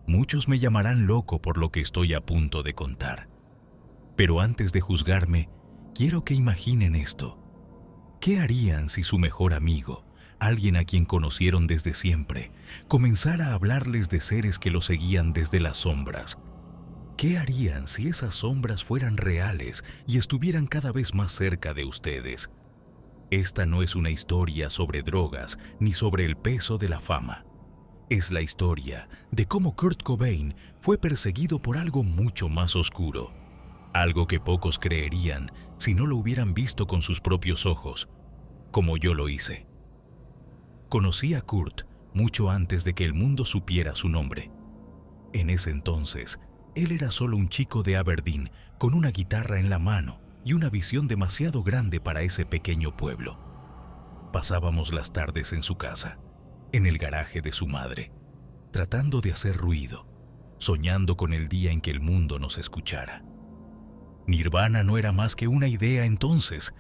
Muchos me llamarán loco por lo que estoy a punto de contar. Pero antes de juzgarme, quiero que imaginen esto. ¿Qué harían si su mejor amigo, alguien a quien conocieron desde siempre, comenzara a hablarles de seres que lo seguían desde las sombras? ¿Qué harían si esas sombras fueran reales y estuvieran cada vez más cerca de ustedes? Esta no es una historia sobre drogas ni sobre el peso de la fama. Es la historia de cómo Kurt Cobain fue perseguido por algo mucho más oscuro. Algo que pocos creerían si no lo hubieran visto con sus propios ojos, como yo lo hice. Conocí a Kurt mucho antes de que el mundo supiera su nombre. En ese entonces, él era solo un chico de Aberdeen con una guitarra en la mano y una visión demasiado grande para ese pequeño pueblo. Pasábamos las tardes en su casa, en el garaje de su madre, tratando de hacer ruido, soñando con el día en que el mundo nos escuchara. Nirvana no era más que una idea entonces,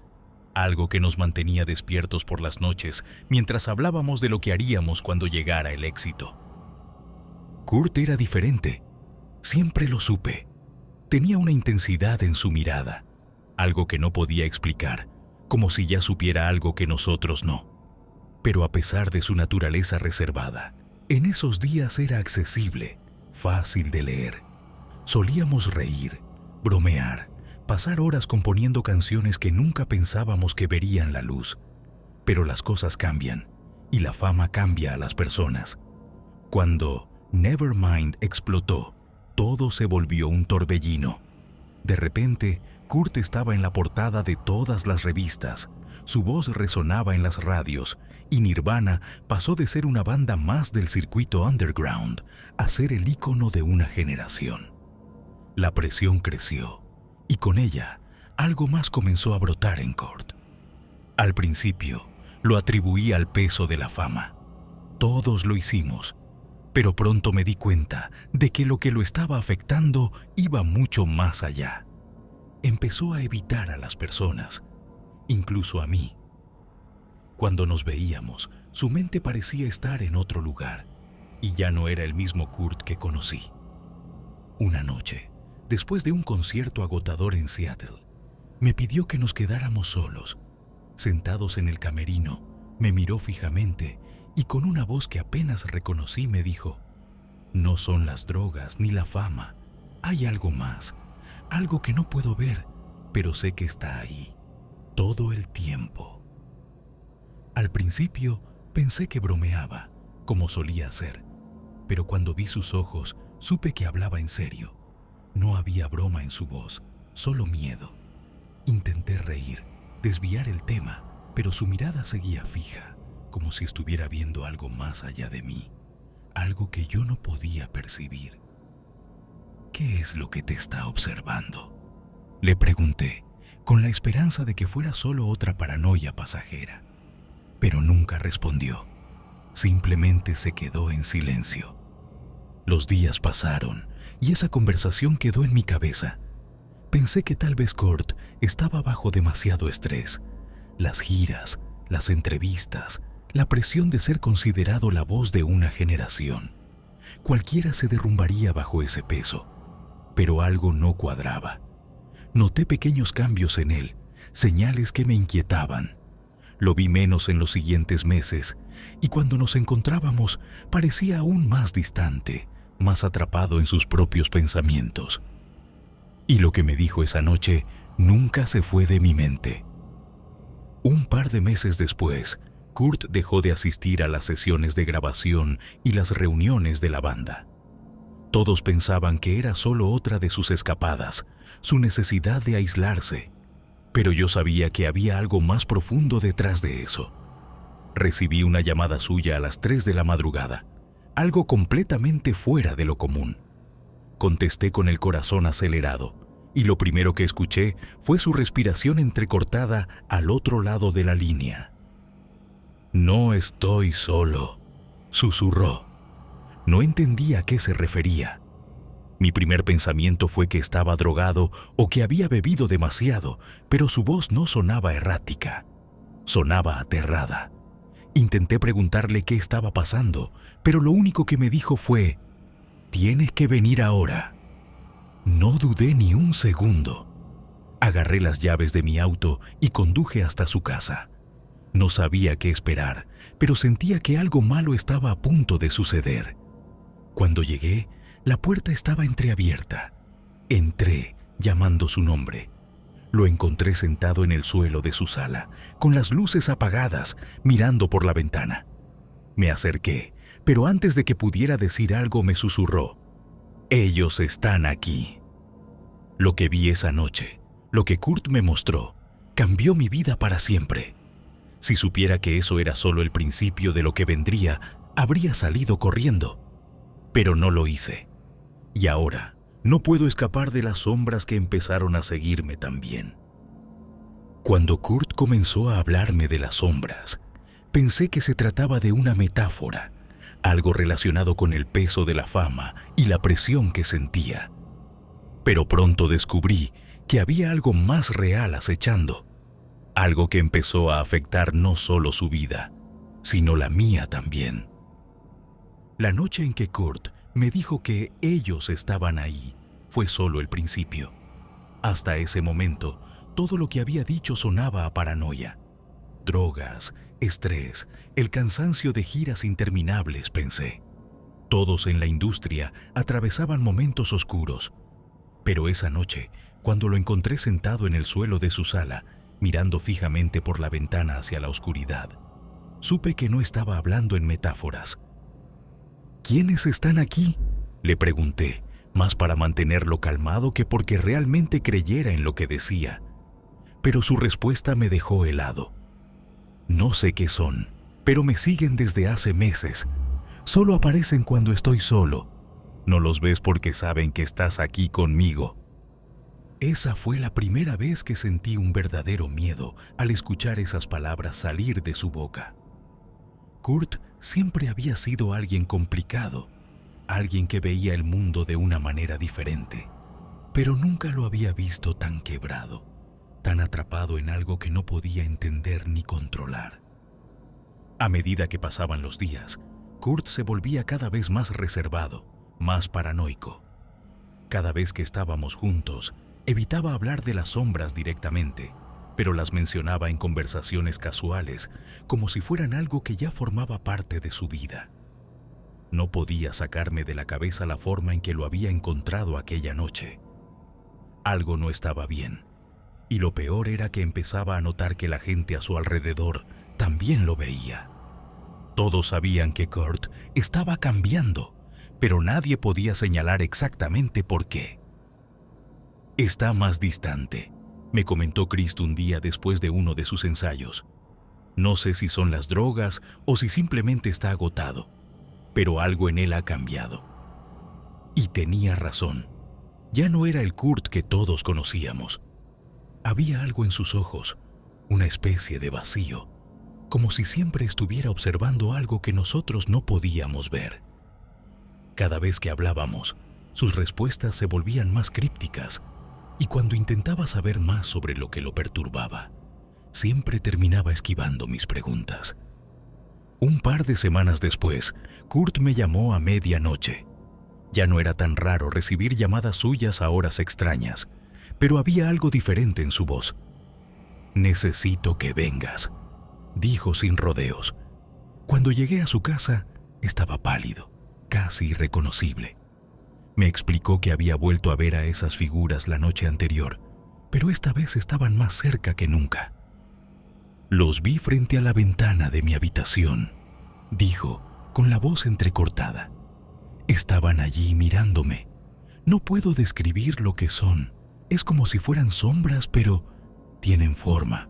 algo que nos mantenía despiertos por las noches mientras hablábamos de lo que haríamos cuando llegara el éxito. Kurt era diferente, siempre lo supe. Tenía una intensidad en su mirada, algo que no podía explicar, como si ya supiera algo que nosotros no. Pero a pesar de su naturaleza reservada, en esos días era accesible, fácil de leer. Solíamos reír, bromear, pasar horas componiendo canciones que nunca pensábamos que verían la luz. Pero las cosas cambian, y la fama cambia a las personas. Cuando Nevermind explotó, todo se volvió un torbellino. De repente, Kurt estaba en la portada de todas las revistas, su voz resonaba en las radios y Nirvana pasó de ser una banda más del circuito underground a ser el ícono de una generación. La presión creció y con ella algo más comenzó a brotar en Kurt. Al principio lo atribuí al peso de la fama. Todos lo hicimos, pero pronto me di cuenta de que lo que lo estaba afectando iba mucho más allá. Empezó a evitar a las personas, incluso a mí. Cuando nos veíamos, su mente parecía estar en otro lugar y ya no era el mismo Kurt que conocí. Una noche, después de un concierto agotador en Seattle, me pidió que nos quedáramos solos. Sentados en el camerino, me miró fijamente y con una voz que apenas reconocí me dijo: «No son las drogas ni la fama, hay algo más. Algo que no puedo ver, pero sé que está ahí, todo el tiempo». Al principio pensé que bromeaba, como solía hacer, pero cuando vi sus ojos supe que hablaba en serio. No había broma en su voz, solo miedo. Intenté reír, desviar el tema, pero su mirada seguía fija, como si estuviera viendo algo más allá de mí, algo que yo no podía percibir. «¿Qué es lo que te está observando?», le pregunté, con la esperanza de que fuera solo otra paranoia pasajera. Pero nunca respondió. Simplemente se quedó en silencio. Los días pasaron y esa conversación quedó en mi cabeza. Pensé que tal vez Kurt estaba bajo demasiado estrés. Las giras, las entrevistas, la presión de ser considerado la voz de una generación. Cualquiera se derrumbaría bajo ese peso. Pero algo no cuadraba. Noté pequeños cambios en él, señales que me inquietaban. Lo vi menos en los siguientes meses, y cuando nos encontrábamos parecía aún más distante, más atrapado en sus propios pensamientos. Y lo que me dijo esa noche nunca se fue de mi mente. Un par de meses después, Kurt dejó de asistir a las sesiones de grabación y las reuniones de la banda. Todos pensaban que era solo otra de sus escapadas, su necesidad de aislarse. Pero yo sabía que había algo más profundo detrás de eso. Recibí una llamada suya a las 3 de la madrugada, algo completamente fuera de lo común. Contesté con el corazón acelerado, y lo primero que escuché fue su respiración entrecortada al otro lado de la línea. «No estoy solo», susurró. No entendía a qué se refería. Mi primer pensamiento fue que estaba drogado o que había bebido demasiado, pero su voz no sonaba errática. Sonaba aterrada. Intenté preguntarle qué estaba pasando, pero lo único que me dijo fue: Tienes que venir ahora. No dudé ni un segundo. Agarré las llaves de mi auto y conduje hasta su casa. No sabía qué esperar, pero sentía que algo malo estaba a punto de suceder. Cuando llegué, la puerta estaba entreabierta. Entré, llamando su nombre. Lo encontré sentado en el suelo de su sala, con las luces apagadas, mirando por la ventana. Me acerqué, pero antes de que pudiera decir algo me susurró: «Ellos están aquí». Lo que vi esa noche, lo que Kurt me mostró, cambió mi vida para siempre. Si supiera que eso era solo el principio de lo que vendría, habría salido corriendo. Pero no lo hice. Y ahora no puedo escapar de las sombras que empezaron a seguirme también. Cuando Kurt comenzó a hablarme de las sombras, pensé que se trataba de una metáfora, algo relacionado con el peso de la fama y la presión que sentía. Pero pronto descubrí que había algo más real acechando, algo que empezó a afectar no solo su vida, sino la mía también. La noche en que Kurt me dijo que ellos estaban ahí fue solo el principio. Hasta ese momento, todo lo que había dicho sonaba a paranoia. Drogas, estrés, el cansancio de giras interminables, pensé. Todos en la industria atravesaban momentos oscuros. Pero esa noche, cuando lo encontré sentado en el suelo de su sala, mirando fijamente por la ventana hacia la oscuridad, supe que no estaba hablando en metáforas. ¿Quiénes están aquí?, le pregunté, más para mantenerlo calmado que porque realmente creyera en lo que decía. Pero su respuesta me dejó helado. No sé qué son, pero me siguen desde hace meses. Solo aparecen cuando estoy solo. No los ves porque saben que estás aquí conmigo. Esa fue la primera vez que sentí un verdadero miedo al escuchar esas palabras salir de su boca. Kurt siempre había sido alguien complicado, alguien que veía el mundo de una manera diferente, pero nunca lo había visto tan quebrado, tan atrapado en algo que no podía entender ni controlar. A medida que pasaban los días, Kurt se volvía cada vez más reservado, más paranoico. Cada vez que estábamos juntos, evitaba hablar de las sombras directamente, pero las mencionaba en conversaciones casuales, como si fueran algo que ya formaba parte de su vida. No podía sacarme de la cabeza la forma en que lo había encontrado aquella noche. Algo no estaba bien, y lo peor era que empezaba a notar que la gente a su alrededor también lo veía. Todos sabían que Kurt estaba cambiando, pero nadie podía señalar exactamente por qué. «Está más distante», me comentó Christ un día después de uno de sus ensayos. «No sé si son las drogas o si simplemente está agotado, pero algo en él ha cambiado». Y tenía razón. Ya no era el Kurt que todos conocíamos. Había algo en sus ojos, una especie de vacío, como si siempre estuviera observando algo que nosotros no podíamos ver. Cada vez que hablábamos, sus respuestas se volvían más crípticas, y cuando intentaba saber más sobre lo que lo perturbaba, siempre terminaba esquivando mis preguntas. Un par de semanas después, Kurt me llamó a medianoche. Ya no era tan raro recibir llamadas suyas a horas extrañas, pero había algo diferente en su voz. «Necesito que vengas», dijo sin rodeos. Cuando llegué a su casa, estaba pálido, casi irreconocible. Me explicó que había vuelto a ver a esas figuras la noche anterior, pero esta vez estaban más cerca que nunca. «Los vi frente a la ventana de mi habitación», dijo, con la voz entrecortada. «Estaban allí mirándome. No puedo describir lo que son. Es como si fueran sombras, pero tienen forma».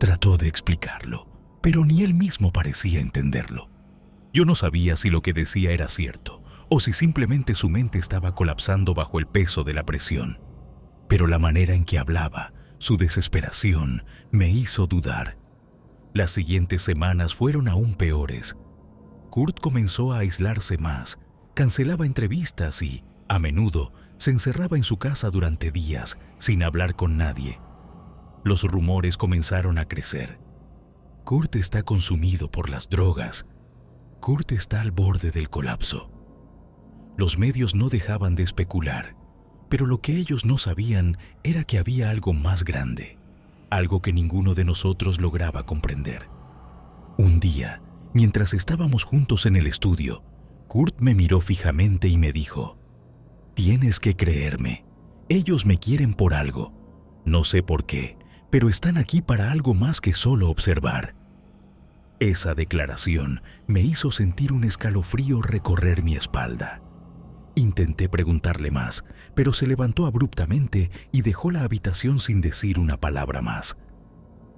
Trató de explicarlo, pero ni él mismo parecía entenderlo. Yo no sabía si lo que decía era cierto o si simplemente su mente estaba colapsando bajo el peso de la presión. Pero la manera en que hablaba, su desesperación, me hizo dudar. Las siguientes semanas fueron aún peores. Kurt comenzó a aislarse más, cancelaba entrevistas y, a menudo, se encerraba en su casa durante días, sin hablar con nadie. Los rumores comenzaron a crecer. Kurt está consumido por las drogas. Kurt está al borde del colapso. Los medios no dejaban de especular, pero lo que ellos no sabían era que había algo más grande, algo que ninguno de nosotros lograba comprender. Un día, mientras estábamos juntos en el estudio, Kurt me miró fijamente y me dijo: «Tienes que creerme. Ellos me quieren por algo. No sé por qué, pero están aquí para algo más que solo observar». Esa declaración me hizo sentir un escalofrío recorrer mi espalda. Intenté preguntarle más, pero se levantó abruptamente y dejó la habitación sin decir una palabra más.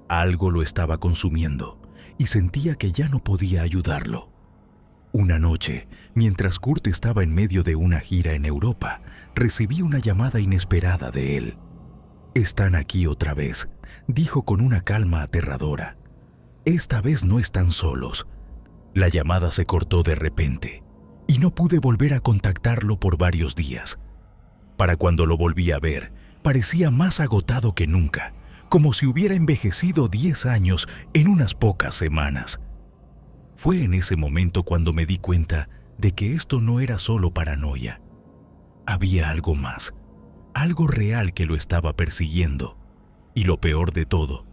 Algo lo estaba consumiendo y sentía que ya no podía ayudarlo. Una noche, mientras Kurt estaba en medio de una gira en Europa, recibí una llamada inesperada de él. «Están aquí otra vez», dijo con una calma aterradora. «Esta vez no están solos». La llamada se cortó de repente y no pude volver a contactarlo por varios días. Para cuando lo volví a ver, parecía más agotado que nunca, como si hubiera envejecido 10 años en unas pocas semanas. Fue en ese momento cuando me di cuenta de que esto no era solo paranoia. Había algo más, algo real que lo estaba persiguiendo. Y lo peor de todo,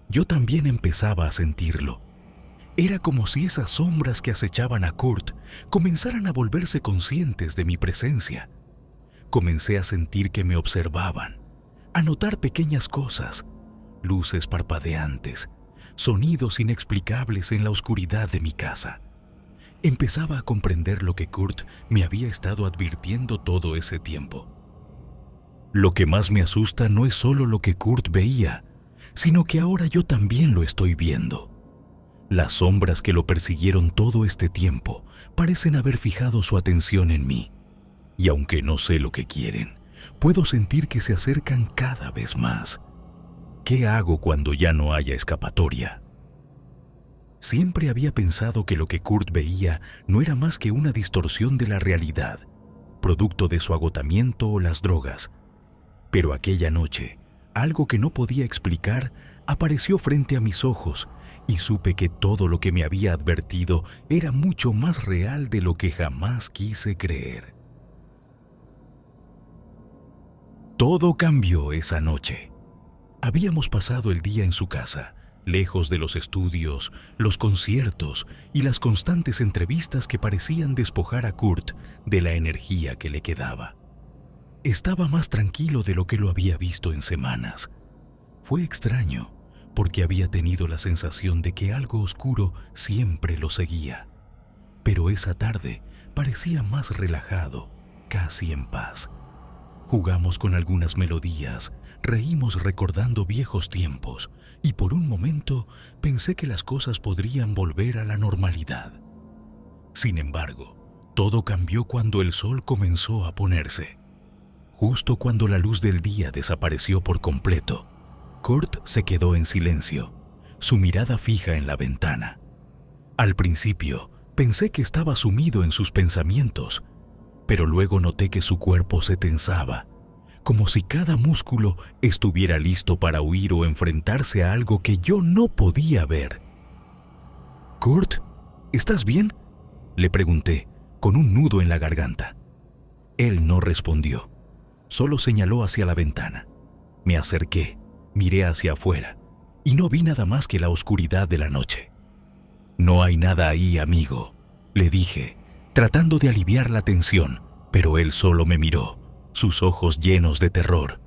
yo también empezaba a sentirlo. Era como si esas sombras que acechaban a Kurt comenzaran a volverse conscientes de mi presencia. Comencé a sentir que me observaban, a notar pequeñas cosas, luces parpadeantes, sonidos inexplicables en la oscuridad de mi casa. Empezaba a comprender lo que Kurt me había estado advirtiendo todo ese tiempo. Lo que más me asusta no es solo lo que Kurt veía, sino que ahora yo también lo estoy viendo. Las sombras que lo persiguieron todo este tiempo parecen haber fijado su atención en mí. Y aunque no sé lo que quieren, puedo sentir que se acercan cada vez más. ¿Qué hago cuando ya no haya escapatoria? Siempre había pensado que lo que Kurt veía no era más que una distorsión de la realidad, producto de su agotamiento o las drogas. Pero aquella noche, algo que no podía explicar apareció frente a mis ojos y supe que todo lo que me había advertido era mucho más real de lo que jamás quise creer. Todo cambió esa noche. Habíamos pasado el día en su casa, lejos de los estudios, los conciertos y las constantes entrevistas que parecían despojar a Kurt de la energía que le quedaba. Estaba más tranquilo de lo que lo había visto en semanas. Fue extraño, porque había tenido la sensación de que algo oscuro siempre lo seguía. Pero esa tarde parecía más relajado, casi en paz. Jugamos con algunas melodías, reímos recordando viejos tiempos y por un momento pensé que las cosas podrían volver a la normalidad. Sin embargo, todo cambió cuando el sol comenzó a ponerse. Justo cuando la luz del día desapareció por completo, Kurt se quedó en silencio, su mirada fija en la ventana. Al principio, pensé que estaba sumido en sus pensamientos, pero luego noté que su cuerpo se tensaba, como si cada músculo estuviera listo para huir o enfrentarse a algo que yo no podía ver. «Kurt, ¿estás bien?», le pregunté, con un nudo en la garganta. Él no respondió, solo señaló hacia la ventana. Me acerqué, miré hacia afuera, y no vi nada más que la oscuridad de la noche. «No hay nada ahí, amigo», le dije, tratando de aliviar la tensión, pero él solo me miró, sus ojos llenos de terror.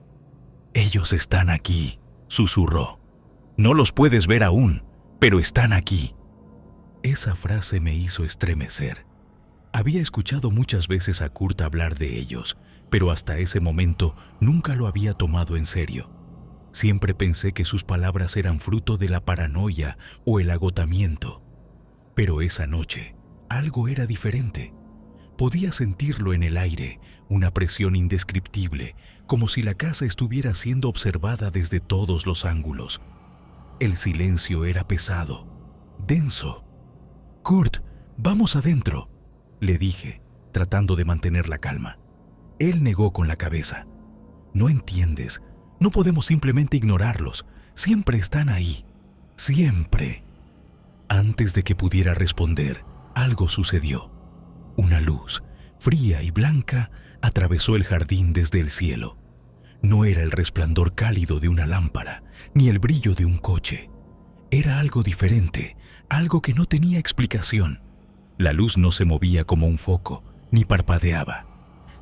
«Ellos están aquí», susurró. «No los puedes ver aún, pero están aquí». Esa frase me hizo estremecer. Había escuchado muchas veces a Kurt hablar de ellos, pero hasta ese momento nunca lo había tomado en serio. Siempre pensé que sus palabras eran fruto de la paranoia o el agotamiento. Pero esa noche, algo era diferente. Podía sentirlo en el aire, una presión indescriptible, como si la casa estuviera siendo observada desde todos los ángulos. El silencio era pesado, denso. «Kurt, vamos adentro», le dije, tratando de mantener la calma. Él negó con la cabeza. «No entiendes, no podemos simplemente ignorarlos, siempre están ahí, siempre». Antes de que pudiera responder, algo sucedió. Una luz, fría y blanca, atravesó el jardín desde el cielo. No era el resplandor cálido de una lámpara, ni el brillo de un coche. Era algo diferente, algo que no tenía explicación. La luz no se movía como un foco, ni parpadeaba.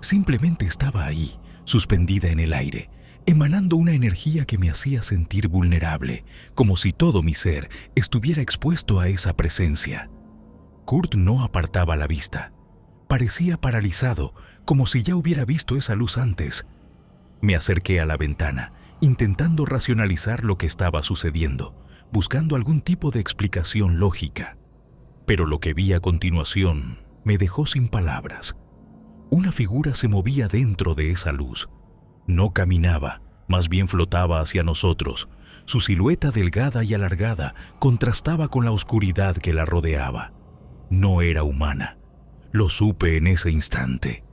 Simplemente estaba ahí, suspendida en el aire, emanando una energía que me hacía sentir vulnerable, como si todo mi ser estuviera expuesto a esa presencia. Kurt no apartaba la vista. Parecía paralizado, como si ya hubiera visto esa luz antes. Me acerqué a la ventana, intentando racionalizar lo que estaba sucediendo, buscando algún tipo de explicación lógica. Pero lo que vi a continuación me dejó sin palabras. Una figura se movía dentro de esa luz. No caminaba, más bien flotaba hacia nosotros. Su silueta delgada y alargada contrastaba con la oscuridad que la rodeaba. No era humana. Lo supe en ese instante.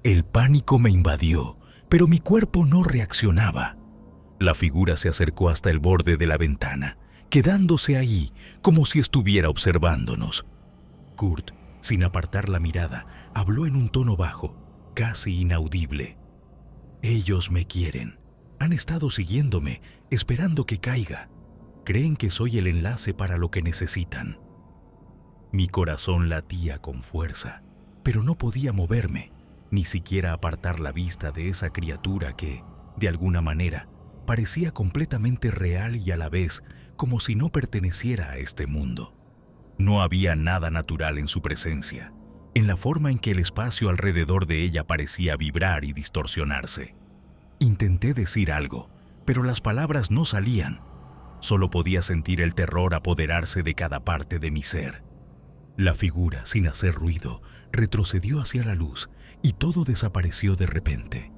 El pánico me invadió, pero mi cuerpo no reaccionaba. La figura se acercó hasta el borde de la ventana, quedándose ahí como si estuviera observándonos. Kurt, sin apartar la mirada, habló en un tono bajo, casi inaudible. Ellos me quieren. Han estado siguiéndome, esperando que caiga. Creen que soy el enlace para lo que necesitan. Mi corazón latía con fuerza, pero no podía moverme, ni siquiera apartar la vista de esa criatura que, de alguna manera, parecía completamente real y a la vez como si no perteneciera a este mundo. No había nada natural en su presencia, en la forma en que el espacio alrededor de ella parecía vibrar y distorsionarse. Intenté decir algo, pero las palabras no salían. Solo podía sentir el terror apoderarse de cada parte de mi ser. La figura, sin hacer ruido, retrocedió hacia la luz y todo desapareció de repente.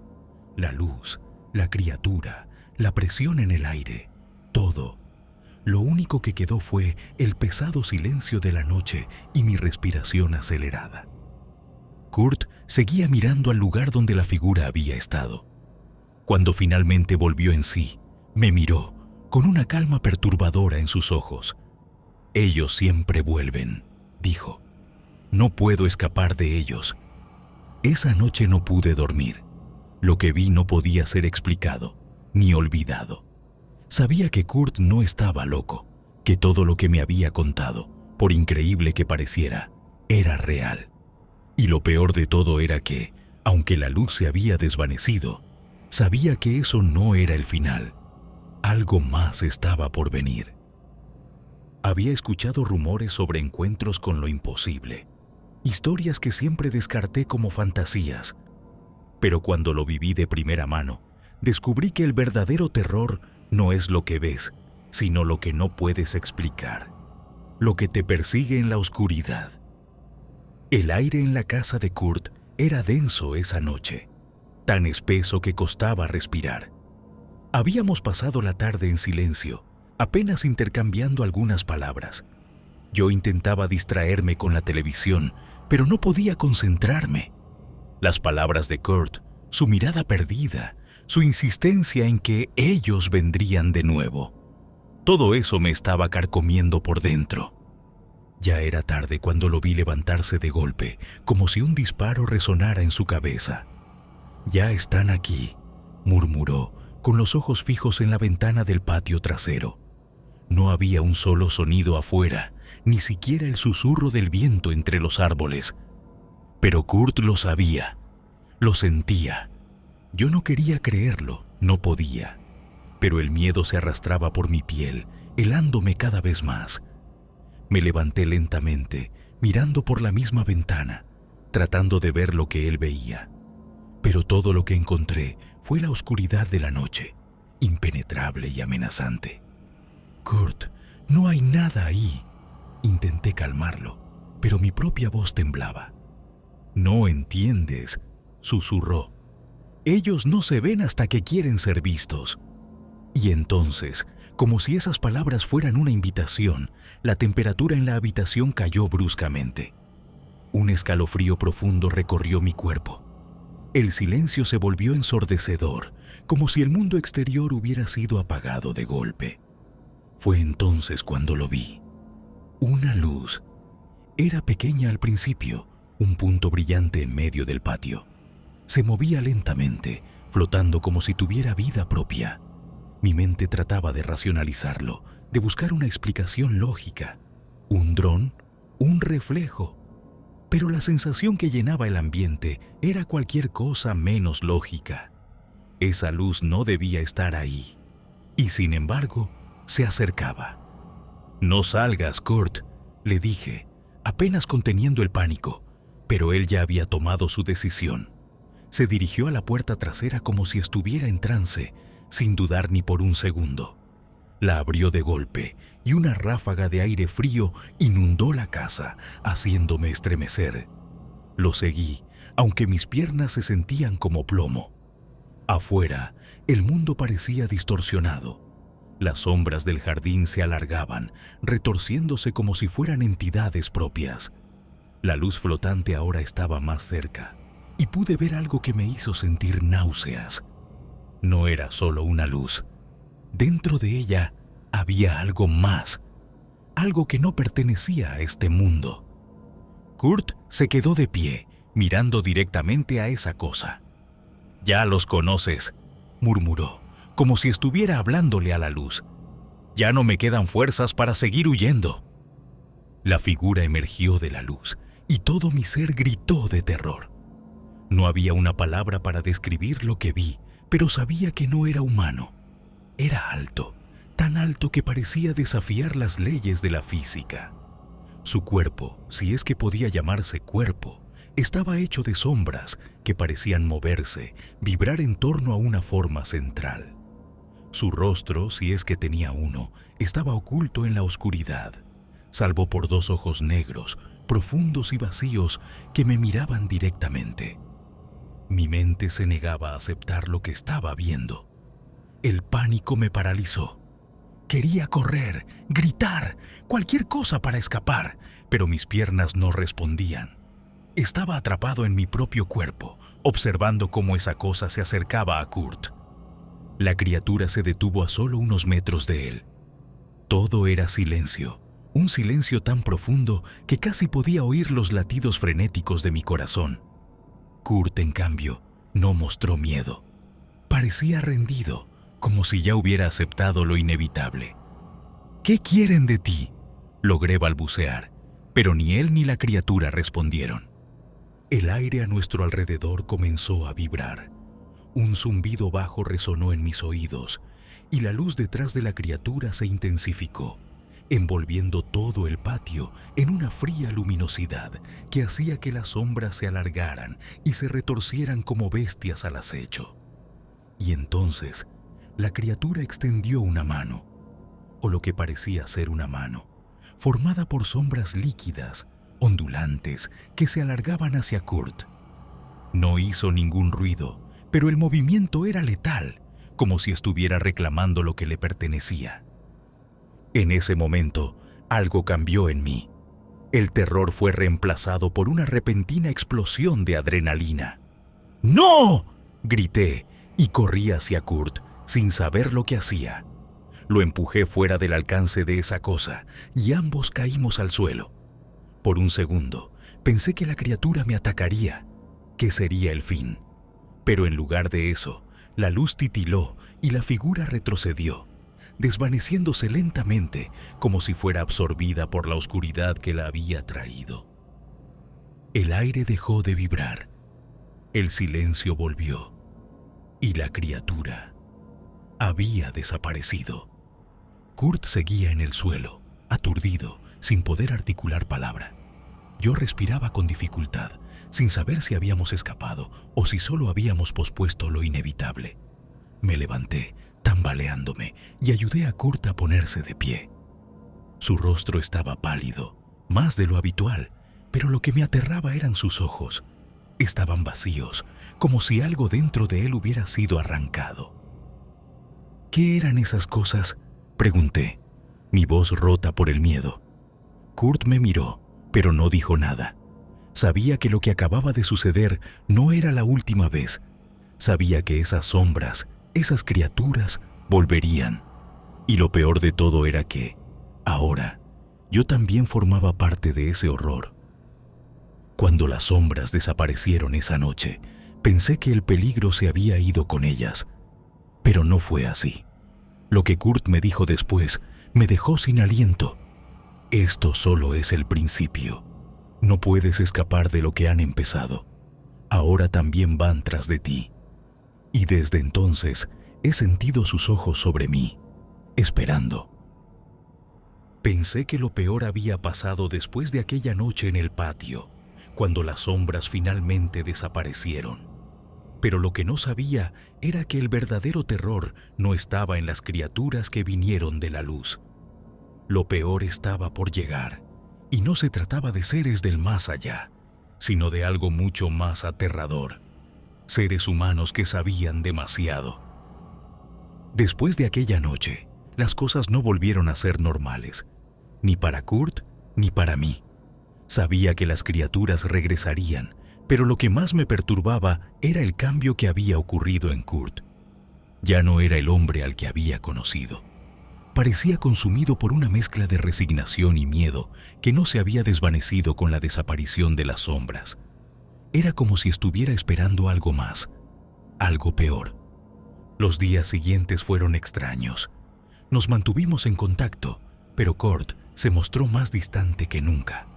La luz, la criatura, la presión en el aire, todo. Lo único que quedó fue el pesado silencio de la noche y mi respiración acelerada. Kurt seguía mirando al lugar donde la figura había estado. Cuando finalmente volvió en sí, me miró con una calma perturbadora en sus ojos. «Ellos siempre vuelven», dijo. «No puedo escapar de ellos». Esa noche no pude dormir. Lo que vi no podía ser explicado, ni olvidado. Sabía que Kurt no estaba loco, que todo lo que me había contado, por increíble que pareciera, era real. Y lo peor de todo era que, aunque la luz se había desvanecido, sabía que eso no era el final. Algo más estaba por venir. Había escuchado rumores sobre encuentros con lo imposible, historias que siempre descarté como fantasías. Pero cuando lo viví de primera mano, descubrí que el verdadero terror no es lo que ves, sino lo que no puedes explicar, lo que te persigue en la oscuridad. El aire en la casa de Kurt era denso esa noche, tan espeso que costaba respirar. Habíamos pasado la tarde en silencio, apenas intercambiando algunas palabras. Yo intentaba distraerme con la televisión, pero no podía concentrarme. Las palabras de Kurt, su mirada perdida, su insistencia en que ellos vendrían de nuevo. Todo eso me estaba carcomiendo por dentro. Ya era tarde cuando lo vi levantarse de golpe, como si un disparo resonara en su cabeza. «Ya están aquí», murmuró, con los ojos fijos en la ventana del patio trasero. No había un solo sonido afuera, ni siquiera el susurro del viento entre los árboles. Pero Kurt lo sabía, lo sentía. Yo no quería creerlo, no podía. Pero el miedo se arrastraba por mi piel, helándome cada vez más. Me levanté lentamente, mirando por la misma ventana, tratando de ver lo que él veía. Pero todo lo que encontré fue la oscuridad de la noche, impenetrable y amenazante. «Kurt, no hay nada ahí». Intenté calmarlo, pero mi propia voz temblaba. «No entiendes», susurró. «Ellos no se ven hasta que quieren ser vistos». Y entonces, como si esas palabras fueran una invitación, la temperatura en la habitación cayó bruscamente. Un escalofrío profundo recorrió mi cuerpo. El silencio se volvió ensordecedor, como si el mundo exterior hubiera sido apagado de golpe. Fue entonces cuando lo vi. Una luz. Era pequeña al principio, un punto brillante en medio del patio. Se movía lentamente, flotando como si tuviera vida propia. Mi mente trataba de racionalizarlo, de buscar una explicación lógica. ¿Un dron? ¿Un reflejo? Pero la sensación que llenaba el ambiente era cualquier cosa menos lógica. Esa luz no debía estar ahí. Y sin embargo, se acercaba. «No salgas, Kurt», le dije, apenas conteniendo el pánico, pero él ya había tomado su decisión. Se dirigió a la puerta trasera como si estuviera en trance, sin dudar ni por un segundo. La abrió de golpe y una ráfaga de aire frío inundó la casa, haciéndome estremecer. Lo seguí, aunque mis piernas se sentían como plomo. Afuera, el mundo parecía distorsionado. Las sombras del jardín se alargaban, retorciéndose como si fueran entidades propias. La luz flotante ahora estaba más cerca, y pude ver algo que me hizo sentir náuseas. No era solo una luz. Dentro de ella había algo más, algo que no pertenecía a este mundo. Kurt se quedó de pie, mirando directamente a esa cosa. «Ya los conoces», murmuró, como si estuviera hablándole a la luz. «Ya no me quedan fuerzas para seguir huyendo». La figura emergió de la luz y todo mi ser gritó de terror. No había una palabra para describir lo que vi, pero sabía que no era humano. Era alto, tan alto que parecía desafiar las leyes de la física. Su cuerpo, si es que podía llamarse cuerpo, estaba hecho de sombras que parecían moverse, vibrar en torno a una forma central. Su rostro, si es que tenía uno, estaba oculto en la oscuridad, salvo por dos ojos negros, profundos y vacíos que me miraban directamente. Mi mente se negaba a aceptar lo que estaba viendo. El pánico me paralizó. Quería correr, gritar, cualquier cosa para escapar, pero mis piernas no respondían. Estaba atrapado en mi propio cuerpo, observando cómo esa cosa se acercaba a Kurt. La criatura se detuvo a solo unos metros de él. Todo era silencio, un silencio tan profundo que casi podía oír los latidos frenéticos de mi corazón. Kurt, en cambio, no mostró miedo. Parecía rendido, como si ya hubiera aceptado lo inevitable. «¿Qué quieren de ti?», logré balbucear, pero ni él ni la criatura respondieron. El aire a nuestro alrededor comenzó a vibrar. Un zumbido bajo resonó en mis oídos y la luz detrás de la criatura se intensificó, envolviendo todo el patio en una fría luminosidad que hacía que las sombras se alargaran y se retorcieran como bestias al acecho. Y entonces, la criatura extendió una mano, o lo que parecía ser una mano, formada por sombras líquidas, ondulantes, que se alargaban hacia Kurt. No hizo ningún ruido, pero el movimiento era letal, como si estuviera reclamando lo que le pertenecía. En ese momento, algo cambió en mí. El terror fue reemplazado por una repentina explosión de adrenalina. «¡No!», grité y corrí hacia Kurt, sin saber lo que hacía. Lo empujé fuera del alcance de esa cosa y ambos caímos al suelo. Por un segundo, pensé que la criatura me atacaría, que sería el fin. Pero en lugar de eso, la luz titiló y la figura retrocedió, desvaneciéndose lentamente como si fuera absorbida por la oscuridad que la había traído. El aire dejó de vibrar, el silencio volvió y la criatura había desaparecido. Kurt seguía en el suelo, aturdido, sin poder articular palabra. Yo respiraba con dificultad, sin saber si habíamos escapado o si solo habíamos pospuesto lo inevitable. Me levanté, tambaleándome, y ayudé a Kurt a ponerse de pie. Su rostro estaba pálido, más de lo habitual, pero lo que me aterraba eran sus ojos. Estaban vacíos, como si algo dentro de él hubiera sido arrancado. «¿Qué eran esas cosas?», pregunté, mi voz rota por el miedo. Kurt me miró, pero no dijo nada. Sabía que lo que acababa de suceder no era la última vez. Sabía que esas sombras, esas criaturas, volverían. Y lo peor de todo era que, ahora, yo también formaba parte de ese horror. Cuando las sombras desaparecieron esa noche, pensé que el peligro se había ido con ellas, pero no fue así. Lo que Kurt me dijo después me dejó sin aliento. Esto solo es el principio. No puedes escapar de lo que han empezado. Ahora también van tras de ti. Y desde entonces he sentido sus ojos sobre mí, esperando. Pensé que lo peor había pasado después de aquella noche en el patio, cuando las sombras finalmente desaparecieron. Pero lo que no sabía era que el verdadero terror no estaba en las criaturas que vinieron de la luz. Lo peor estaba por llegar, y no se trataba de seres del más allá, sino de algo mucho más aterrador. Seres humanos que sabían demasiado. Después de aquella noche, las cosas no volvieron a ser normales, ni para Kurt ni para mí. Sabía que las criaturas regresarían, pero lo que más me perturbaba era el cambio que había ocurrido en Kurt. Ya no era el hombre al que había conocido. Parecía consumido por una mezcla de resignación y miedo que no se había desvanecido con la desaparición de las sombras. Era como si estuviera esperando algo más, algo peor. Los días siguientes fueron extraños. Nos mantuvimos en contacto, pero Kurt se mostró más distante que nunca.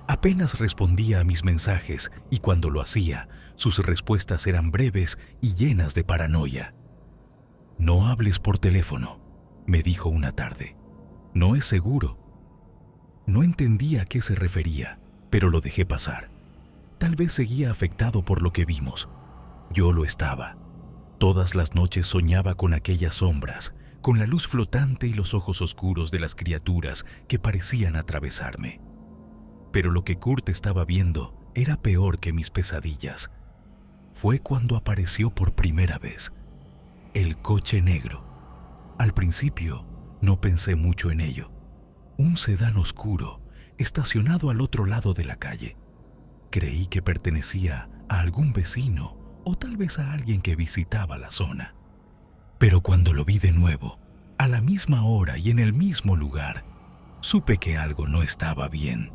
Apenas respondía a mis mensajes y cuando lo hacía, sus respuestas eran breves y llenas de paranoia. «No hables por teléfono», me dijo una tarde. «No es seguro». No entendía a qué se refería, pero lo dejé pasar. Tal vez seguía afectado por lo que vimos. Yo lo estaba. Todas las noches soñaba con aquellas sombras, con la luz flotante y los ojos oscuros de las criaturas que parecían atravesarme. Pero lo que Kurt estaba viendo era peor que mis pesadillas. Fue cuando apareció por primera vez el coche negro. Al principio no pensé mucho en ello. Un sedán oscuro estacionado al otro lado de la calle. Creí que pertenecía a algún vecino o tal vez a alguien que visitaba la zona. Pero cuando lo vi de nuevo, a la misma hora y en el mismo lugar, supe que algo no estaba bien.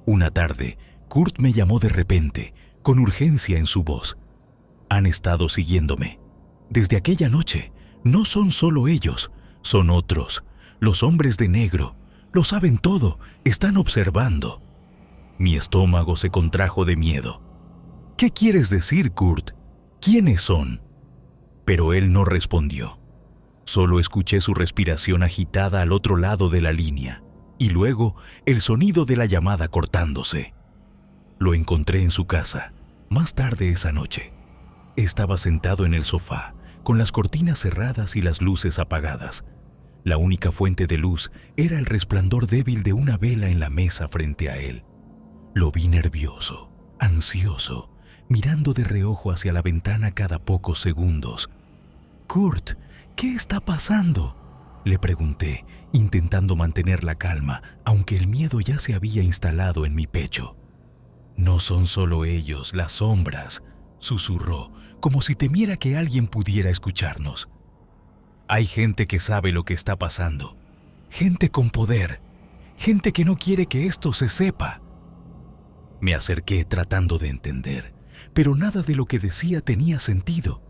Una tarde, Kurt me llamó de repente, con urgencia en su voz. «Han estado siguiéndome. Desde aquella noche, no son solo ellos, son otros. Los hombres de negro. Lo saben todo, están observando». Mi estómago se contrajo de miedo. «¿Qué quieres decir, Kurt? ¿Quiénes son?» Pero él no respondió. Solo escuché su respiración agitada al otro lado de la línea y luego el sonido de la llamada cortándose. Lo encontré en su casa, más tarde esa noche. Estaba sentado en el sofá, con las cortinas cerradas y las luces apagadas. La única fuente de luz era el resplandor débil de una vela en la mesa frente a él. Lo vi nervioso, ansioso, mirando de reojo hacia la ventana cada pocos segundos. «Kurt, ¿qué está pasando?», le pregunté, intentando mantener la calma, aunque el miedo ya se había instalado en mi pecho. «No son solo ellos, las sombras», susurró, como si temiera que alguien pudiera escucharnos. «Hay gente que sabe lo que está pasando, gente con poder, gente que no quiere que esto se sepa». Me acerqué tratando de entender, pero nada de lo que decía tenía sentido.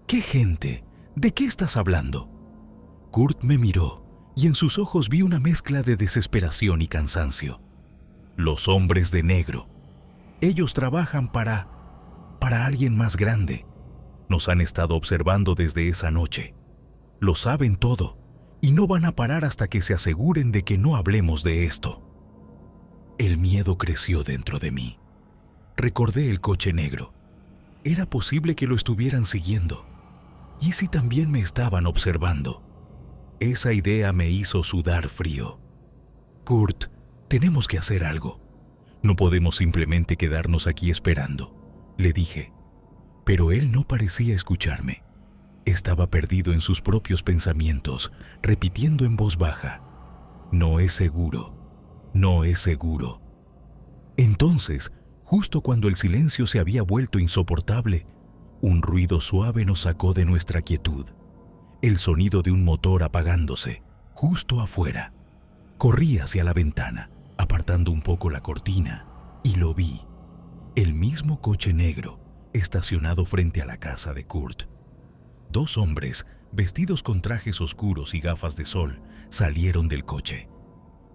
«¿Qué gente? ¿De qué estás hablando?». Kurt me miró y en sus ojos vi una mezcla de desesperación y cansancio. «Los hombres de negro. Ellos trabajan para alguien más grande. Nos han estado observando desde esa noche. Lo saben todo y no van a parar hasta que se aseguren de que no hablemos de esto». El miedo creció dentro de mí. Recordé el coche negro. Era posible que lo estuvieran siguiendo. ¿Y si también me estaban observando? Esa idea me hizo sudar frío. «Kurt, tenemos que hacer algo. No podemos simplemente quedarnos aquí esperando», le dije. Pero él no parecía escucharme. Estaba perdido en sus propios pensamientos, repitiendo en voz baja: «No es seguro, no es seguro». Entonces, justo cuando el silencio se había vuelto insoportable, un ruido suave nos sacó de nuestra quietud. El sonido de un motor apagándose, justo afuera. Corrí hacia la ventana, apartando un poco la cortina, y lo vi. El mismo coche negro estacionado frente a la casa de Kurt. Dos hombres, vestidos con trajes oscuros y gafas de sol, salieron del coche.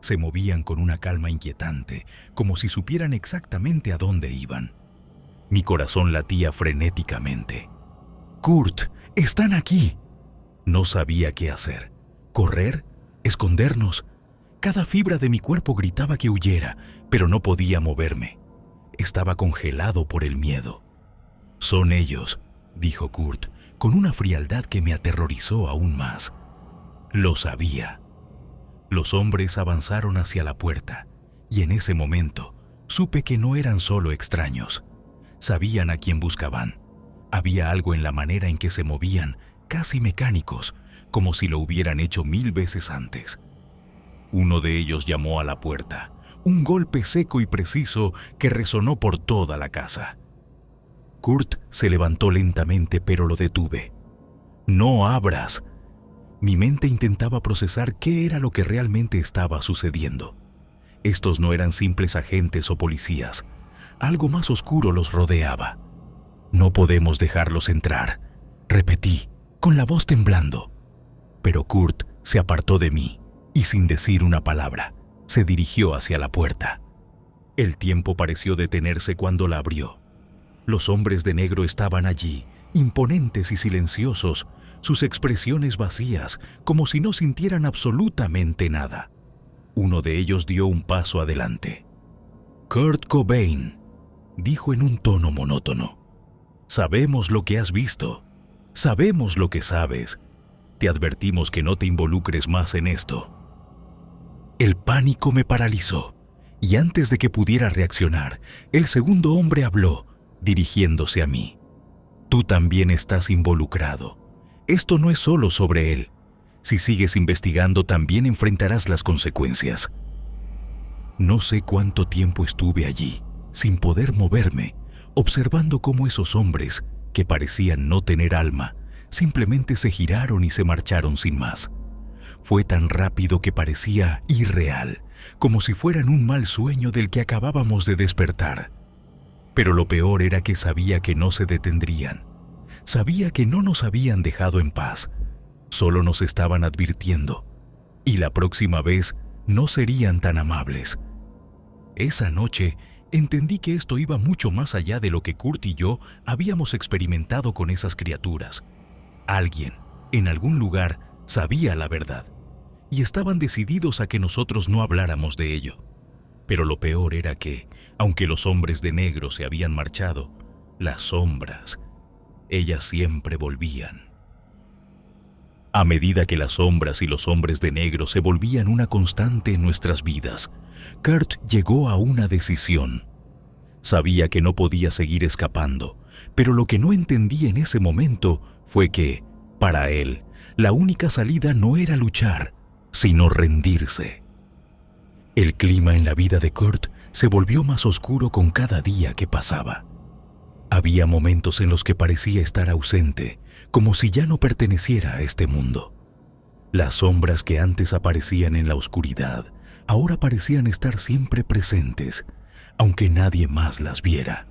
Se movían con una calma inquietante, como si supieran exactamente a dónde iban. Mi corazón latía frenéticamente. «Kurt, están aquí». No sabía qué hacer. ¿Correr? ¿Escondernos? Cada fibra de mi cuerpo gritaba que huyera, pero no podía moverme. Estaba congelado por el miedo. «Son ellos», dijo Kurt, con una frialdad que me aterrorizó aún más. Lo sabía. Los hombres avanzaron hacia la puerta, y en ese momento supe que no eran solo extraños. Sabían a quién buscaban. Había algo en la manera en que se movían, casi mecánicos, como si lo hubieran hecho 1000 veces antes. Uno de ellos llamó a la puerta, un golpe seco y preciso que resonó por toda la casa. Kurt se levantó lentamente, pero lo detuve. «No abras». Mi mente intentaba procesar qué era lo que realmente estaba sucediendo. Estos no eran simples agentes o policías. Algo más oscuro los rodeaba. «No podemos dejarlos entrar», repetí, con la voz temblando. Pero Kurt se apartó de mí y, sin decir una palabra, se dirigió hacia la puerta. El tiempo pareció detenerse cuando la abrió. Los hombres de negro estaban allí, imponentes y silenciosos, sus expresiones vacías, como si no sintieran absolutamente nada. Uno de ellos dio un paso adelante. «Kurt Cobain», dijo en un tono monótono. «Sabemos lo que has visto. Sabemos lo que sabes. Te advertimos que no te involucres más en esto». El pánico me paralizó, y antes de que pudiera reaccionar, el segundo hombre habló, dirigiéndose a mí. «Tú también estás involucrado. Esto no es solo sobre él. Si sigues investigando, también enfrentarás las consecuencias». No sé cuánto tiempo estuve allí, sin poder moverme, observando cómo esos hombres, que parecían no tener alma, simplemente se giraron y se marcharon sin más. Fue tan rápido que parecía irreal, como si fueran un mal sueño del que acabábamos de despertar. Pero lo peor era que sabía que no se detendrían. Sabía que no nos habían dejado en paz. Solo nos estaban advirtiendo. Y la próxima vez no serían tan amables. Esa noche entendí que esto iba mucho más allá de lo que Kurt y yo habíamos experimentado con esas criaturas. Alguien, en algún lugar, sabía la verdad. Y estaban decididos a que nosotros no habláramos de ello. Pero lo peor era que, aunque los hombres de negro se habían marchado, las sombras, ellas siempre volvían. A medida que las sombras y los hombres de negro se volvían una constante en nuestras vidas, Kurt llegó a una decisión. Sabía que no podía seguir escapando, pero lo que no entendí en ese momento fue que, para él, la única salida no era luchar, sino rendirse. El clima en la vida de Kurt se volvió más oscuro con cada día que pasaba. Había momentos en los que parecía estar ausente, como si ya no perteneciera a este mundo. Las sombras que antes aparecían en la oscuridad, ahora parecían estar siempre presentes, aunque nadie más las viera.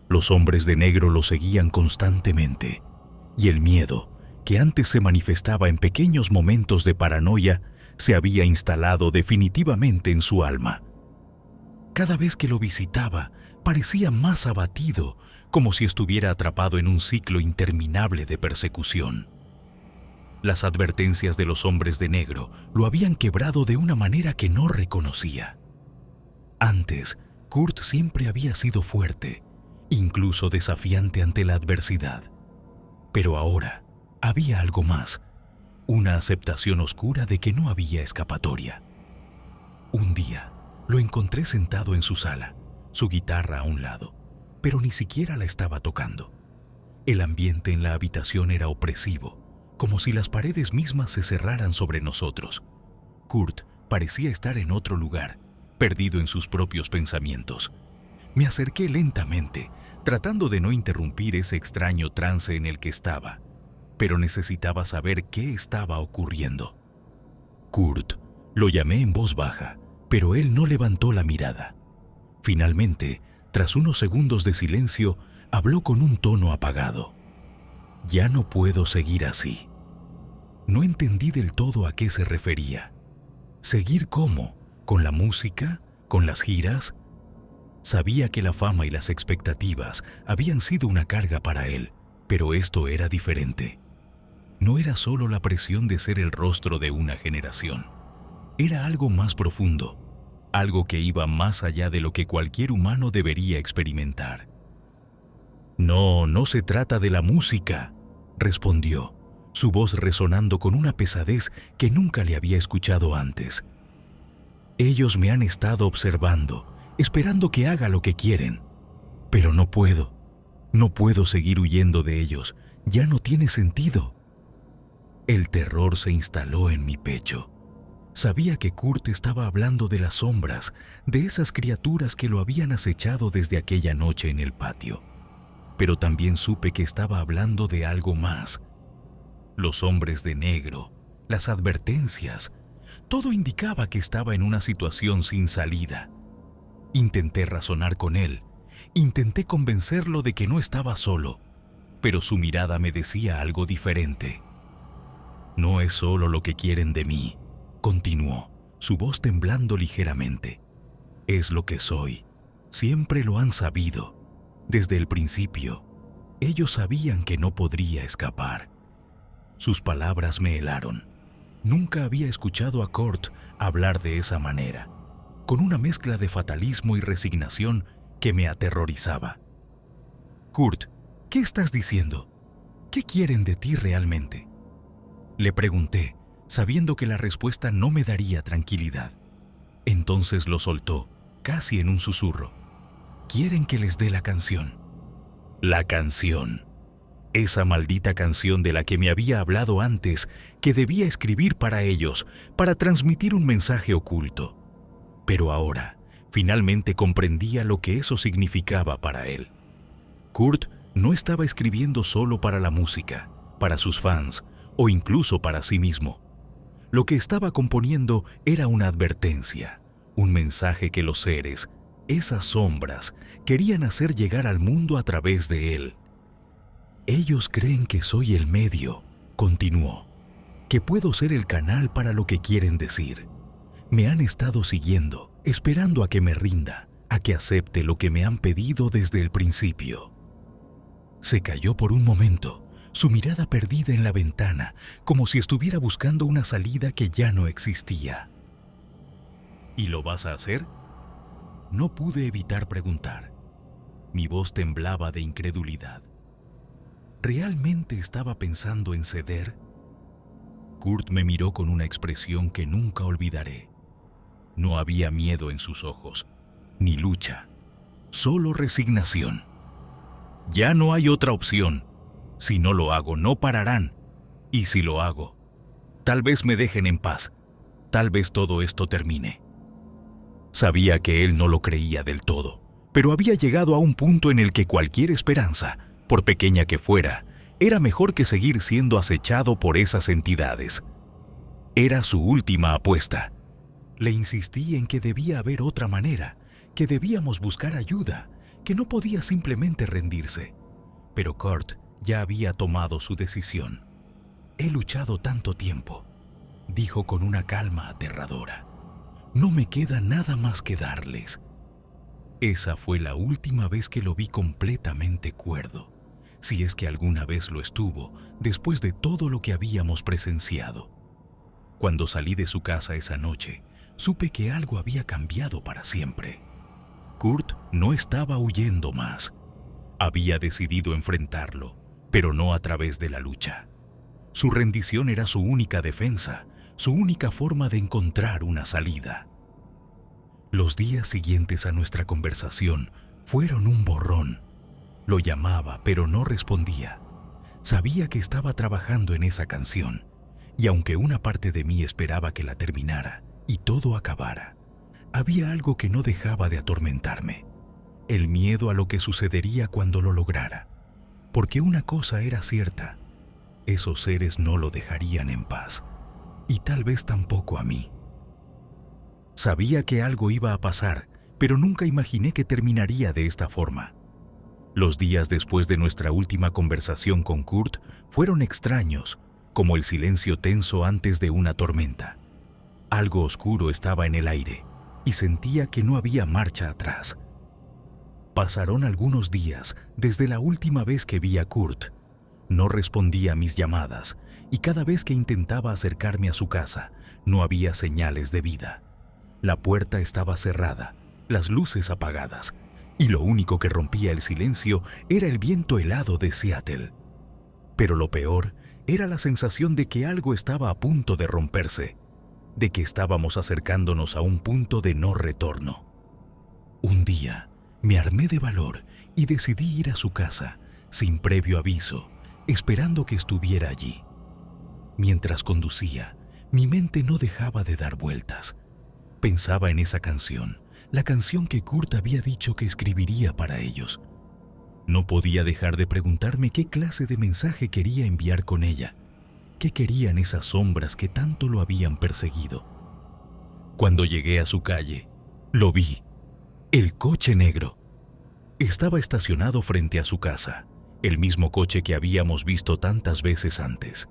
Los hombres de negro lo seguían constantemente, y el miedo, que antes se manifestaba en pequeños momentos de paranoia, se había instalado definitivamente en su alma. Cada vez que lo visitaba, parecía más abatido, como si estuviera atrapado en un ciclo interminable de persecución. Las advertencias de los hombres de negro lo habían quebrado de una manera que no reconocía. Antes, Kurt siempre había sido fuerte, incluso desafiante ante la adversidad. Pero ahora había algo más, una aceptación oscura de que no había escapatoria. Un día lo encontré sentado en su sala, su guitarra a un lado, pero ni siquiera la estaba tocando. El ambiente en la habitación era opresivo, como si las paredes mismas se cerraran sobre nosotros. Kurt parecía estar en otro lugar, perdido en sus propios pensamientos. Me acerqué lentamente, tratando de no interrumpir ese extraño trance en el que estaba, pero necesitaba saber qué estaba ocurriendo. «Kurt», lo llamé en voz baja, pero él no levantó la mirada. Finalmente, tras unos segundos de silencio, habló con un tono apagado. «Ya no puedo seguir así». No entendí del todo a qué se refería. ¿Seguir cómo? ¿Con la música? ¿Con las giras? Sabía que la fama y las expectativas habían sido una carga para él, pero esto era diferente. No era solo la presión de ser el rostro de una generación. Era algo más profundo, algo que iba más allá de lo que cualquier humano debería experimentar. «No, no se trata de la música», respondió, su voz resonando con una pesadez que nunca le había escuchado antes. «Ellos me han estado observando, esperando que haga lo que quieren. Pero no puedo. No puedo seguir huyendo de ellos. Ya no tiene sentido». El terror se instaló en mi pecho. Sabía que Kurt estaba hablando de las sombras, de esas criaturas que lo habían acechado desde aquella noche en el patio. Pero también supe que estaba hablando de algo más. Los hombres de negro, las advertencias, todo indicaba que estaba en una situación sin salida. Intenté razonar con él, intenté convencerlo de que no estaba solo, pero su mirada me decía algo diferente. «No es solo lo que quieren de mí», continuó, su voz temblando ligeramente. «Es lo que soy. Siempre lo han sabido. Desde el principio, ellos sabían que no podría escapar». Sus palabras me helaron. Nunca había escuchado a Kurt hablar de esa manera, con una mezcla de fatalismo y resignación que me aterrorizaba. «Kurt, ¿qué estás diciendo? ¿Qué quieren de ti realmente?», le pregunté, sabiendo que la respuesta no me daría tranquilidad. Entonces lo soltó, casi en un susurro. «Quieren que les dé la canción». La canción. Esa maldita canción de la que me había hablado antes, que debía escribir para ellos, para transmitir un mensaje oculto. Pero ahora, finalmente comprendía lo que eso significaba para él. Kurt no estaba escribiendo solo para la música, para sus fans, o incluso para sí mismo. Lo que estaba componiendo era una advertencia, un mensaje que los seres, esas sombras, querían hacer llegar al mundo a través de él. «Ellos creen que soy el medio», continuó, «que puedo ser el canal para lo que quieren decir. Me han estado siguiendo, esperando a que me rinda, a que acepte lo que me han pedido desde el principio». Se calló por un momento, su mirada perdida en la ventana, como si estuviera buscando una salida que ya no existía. «¿Y lo vas a hacer?», no pude evitar preguntar. Mi voz temblaba de incredulidad. ¿Realmente estaba pensando en ceder? Kurt me miró con una expresión que nunca olvidaré. No había miedo en sus ojos, ni lucha, solo resignación. «Ya no hay otra opción. Si no lo hago, no pararán. Y si lo hago, tal vez me dejen en paz. Tal vez todo esto termine». Sabía que él no lo creía del todo, pero había llegado a un punto en el que cualquier esperanza, por pequeña que fuera, era mejor que seguir siendo acechado por esas entidades. Era su última apuesta. Le insistí en que debía haber otra manera, que debíamos buscar ayuda, que no podía simplemente rendirse. Pero Kurt ya había tomado su decisión. «He luchado tanto tiempo», dijo con una calma aterradora. «No me queda nada más que darles». Esa fue la última vez que lo vi completamente cuerdo, si es que alguna vez lo estuvo después de todo lo que habíamos presenciado. Cuando salí de su casa esa noche, supe que algo había cambiado para siempre. Kurt no estaba huyendo más. Había decidido enfrentarlo, pero no a través de la lucha. Su rendición era su única defensa, su única forma de encontrar una salida. Los días siguientes a nuestra conversación fueron un borrón. Lo llamaba, pero no respondía. Sabía que estaba trabajando en esa canción, y aunque una parte de mí esperaba que la terminara y todo acabara, había algo que no dejaba de atormentarme: el miedo a lo que sucedería cuando lo lograra. Porque una cosa era cierta: esos seres no lo dejarían en paz, y tal vez tampoco a mí. Sabía que algo iba a pasar, pero nunca imaginé que terminaría de esta forma. Los días después de nuestra última conversación con Kurt fueron extraños, como el silencio tenso antes de una tormenta. Algo oscuro estaba en el aire y sentía que no había marcha atrás. Pasaron algunos días desde la última vez que vi a Kurt. No respondía a mis llamadas y cada vez que intentaba acercarme a su casa, no había señales de vida. La puerta estaba cerrada, las luces apagadas, y lo único que rompía el silencio era el viento helado de Seattle. Pero lo peor era la sensación de que algo estaba a punto de romperse, de que estábamos acercándonos a un punto de no retorno. Un día me armé de valor y decidí ir a su casa, sin previo aviso, esperando que estuviera allí. Mientras conducía, mi mente no dejaba de dar vueltas. Pensaba en esa canción, la canción que Kurt había dicho que escribiría para ellos. No podía dejar de preguntarme qué clase de mensaje quería enviar con ella, qué querían esas sombras que tanto lo habían perseguido. Cuando llegué a su calle, lo vi. El coche negro. Estaba estacionado frente a su casa, el mismo coche que habíamos visto tantas veces antes.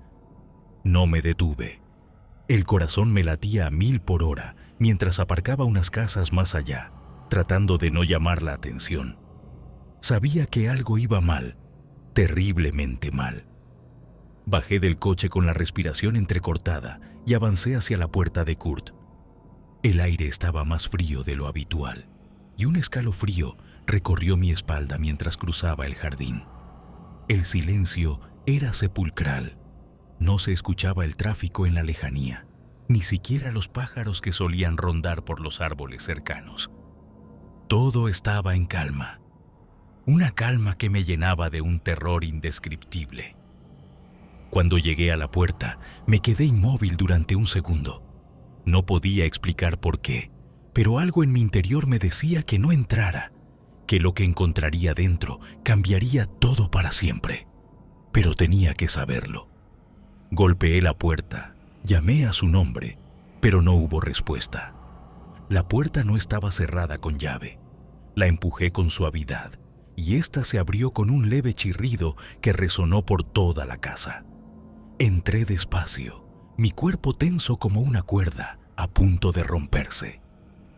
No me detuve. El corazón me latía a 1000 por hora mientras aparcaba unas casas más allá, tratando de no llamar la atención. Sabía que algo iba mal, terriblemente mal. Bajé del coche con la respiración entrecortada y avancé hacia la puerta de Kurt. El aire estaba más frío de lo habitual y un escalofrío recorrió mi espalda mientras cruzaba el jardín. El silencio era sepulcral. No se escuchaba el tráfico en la lejanía, ni siquiera los pájaros que solían rondar por los árboles cercanos. Todo estaba en calma, una calma que me llenaba de un terror indescriptible. Cuando llegué a la puerta, me quedé inmóvil durante un segundo. No podía explicar por qué, pero algo en mi interior me decía que no entrara, que lo que encontraría dentro cambiaría todo para siempre. Pero tenía que saberlo. Golpeé la puerta, llamé a su nombre, pero no hubo respuesta. La puerta no estaba cerrada con llave. La empujé con suavidad y ésta se abrió con un leve chirrido que resonó por toda la casa. Entré despacio, mi cuerpo tenso como una cuerda, a punto de romperse.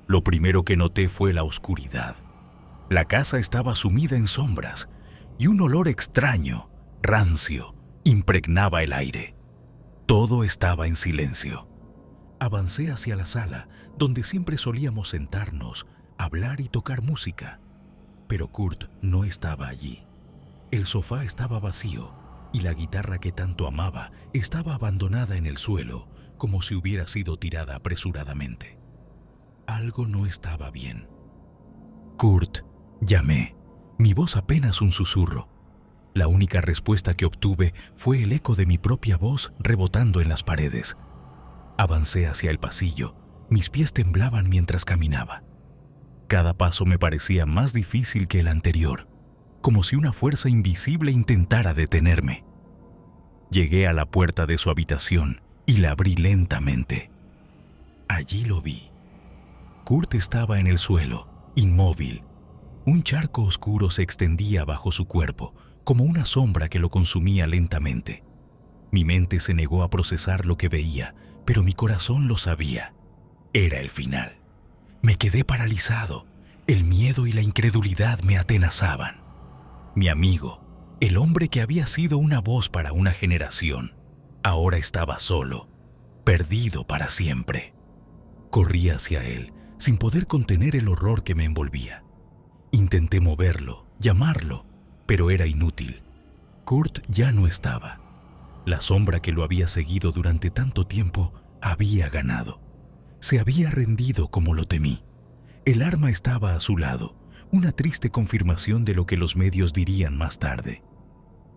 Lo primero que noté fue la oscuridad. La casa estaba sumida en sombras y un olor extraño, rancio, impregnaba el aire. Todo estaba en silencio. Avancé hacia la sala, donde siempre solíamos sentarnos, hablar y tocar música. Pero Kurt no estaba allí. El sofá estaba vacío y la guitarra que tanto amaba estaba abandonada en el suelo, como si hubiera sido tirada apresuradamente. Algo no estaba bien. Kurt, llamé, mi voz apenas un susurro. La única respuesta que obtuve fue el eco de mi propia voz rebotando en las paredes. Avancé hacia el pasillo, mis pies temblaban mientras caminaba. Cada paso me parecía más difícil que el anterior, como si una fuerza invisible intentara detenerme. Llegué a la puerta de su habitación y la abrí lentamente. Allí lo vi. Kurt estaba en el suelo, inmóvil. Un charco oscuro se extendía bajo su cuerpo, como una sombra que lo consumía lentamente. Mi mente se negó a procesar lo que veía, pero mi corazón lo sabía. Era el final. Me quedé paralizado. El miedo y la incredulidad me atenazaban. Mi amigo, el hombre que había sido una voz para una generación, ahora estaba solo, perdido para siempre. Corrí hacia él, sin poder contener el horror que me envolvía. Intenté moverlo, llamarlo, pero era inútil. Kurt ya no estaba. La sombra que lo había seguido durante tanto tiempo había ganado. Se había rendido como lo temí. El arma estaba a su lado, una triste confirmación de lo que los medios dirían más tarde.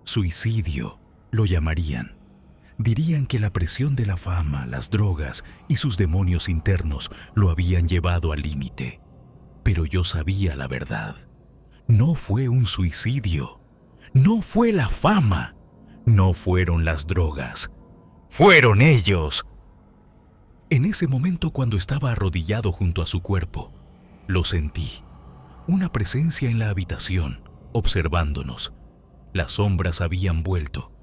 Suicidio, lo llamarían. Dirían que la presión de la fama, las drogas y sus demonios internos lo habían llevado al límite. Pero yo sabía la verdad. No fue un suicidio. No fue la fama. No fueron las drogas. ¡Fueron ellos! En ese momento, cuando estaba arrodillado junto a su cuerpo, Lo sentí. Una presencia en la habitación, observándonos. Las sombras habían vuelto.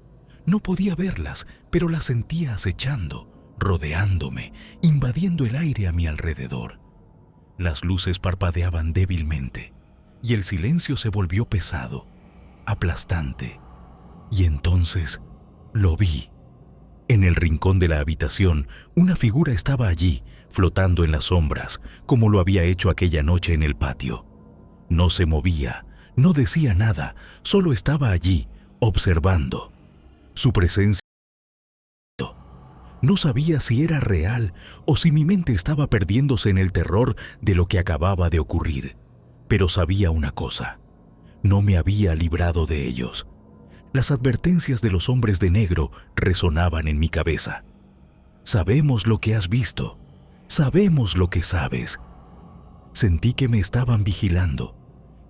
No podía verlas, pero las sentía acechando, rodeándome, invadiendo el aire a mi alrededor. Las luces parpadeaban débilmente y el silencio se volvió pesado, aplastante. Y entonces lo vi. En el rincón de la habitación, una figura estaba allí, flotando en las sombras, como lo había hecho aquella noche en el patio. No se movía, no decía nada, solo estaba allí, observando. Su presencia. No sabía si era real o si mi mente estaba perdiéndose en el terror de lo que acababa de ocurrir. Pero sabía una cosa: no me había librado de ellos. Las advertencias de los hombres de negro resonaban en mi cabeza. Sabemos lo que has visto. Sabemos lo que sabes. Sentí que me estaban vigilando,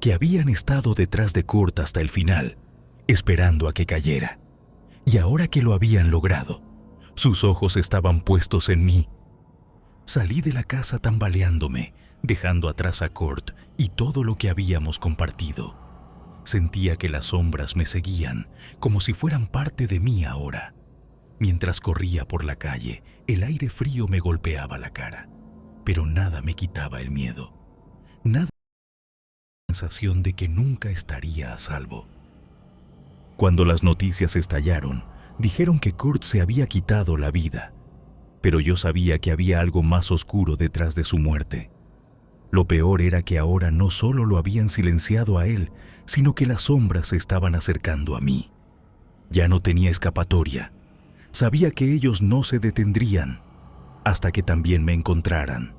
que habían estado detrás de Kurt hasta el final, esperando a que cayera. Y ahora que lo habían logrado, sus ojos estaban puestos en mí. Salí de la casa tambaleándome, dejando atrás a Kurt y todo lo que habíamos compartido. Sentía que las sombras me seguían, como si fueran parte de mí ahora. Mientras corría por la calle, el aire frío me golpeaba la cara, pero nada me quitaba el miedo. Nada, la sensación de que nunca estaría a salvo. Cuando las noticias estallaron, dijeron que Kurt se había quitado la vida, pero yo sabía que había algo más oscuro detrás de su muerte. Lo peor era que ahora no solo lo habían silenciado a él, sino que las sombras se estaban acercando a mí. Ya no tenía escapatoria. Sabía que ellos no se detendrían hasta que también me encontraran.